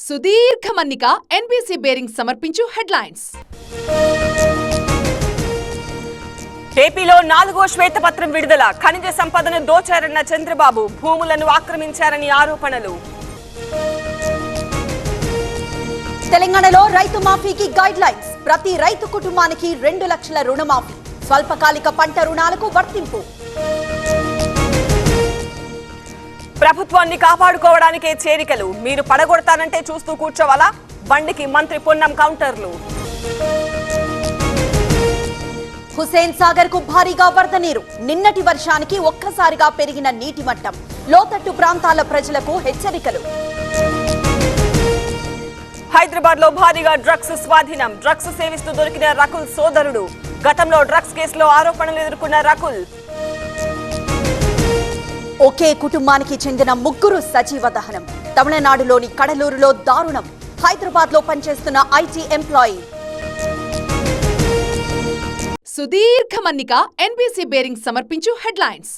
సుదీర్ఘ మన్నిక NBC bearing సమర్పించు హెడ్లైన్స్. ఏపీలో 4వ శ్వేతపత్రం విడుదల. ఖనిజ సంపదను దోచారన్న చంద్రబాబు, భూములను ఆక్రమించారని ఆరోపణలు. తెలంగాణలో రైతు మాఫీకి గైడ్ లైన్స్. ప్రతి రైతు కుటుంబానికి 2 లక్షల రుణమాఫీ. స్వల్పకాలిక పంట రుణాలకు వర్తింపు. ప్రభుత్వాన్ని కాపాడుకోవడానికే చేరికలు. మీరు పడగొడతానంటే చూస్తూ కూర్చోవాలా? బండికి మంత్రి పొన్నం కౌంటర్లు. హుసేన్ సాగర్ కు భారీగా వరద నీరు. నిన్నటి వర్షానికి ఒక్కసారిగా పెరిగిన నీటి మట్టం. లోతట్టు ప్రాంతాల ప్రజలకు హెచ్చరికలు. హైదరాబాద్ లో భారీగా డ్రగ్స్ స్వాధీనం. డ్రగ్స్ సేవిస్తూ దొరికిన రకుల్ సోదరుడు. గతంలో డ్రగ్స్ కేసులో ఆరోపణలు ఎదుర్కొన్న రకుల్. ఒకే కుటుంబానికి చెందిన 3 సజీవ దహనం. తమిళనాడులోని కడలూరులో దారుణం. హైదరాబాద్ లో పనిచేస్తున్న ఐటీ ఎంప్లాయీ. సుదీర్ఘ మన్నిక ఎన్బీసీ బేరింగ్ సమర్పించు హెడ్లైన్స్.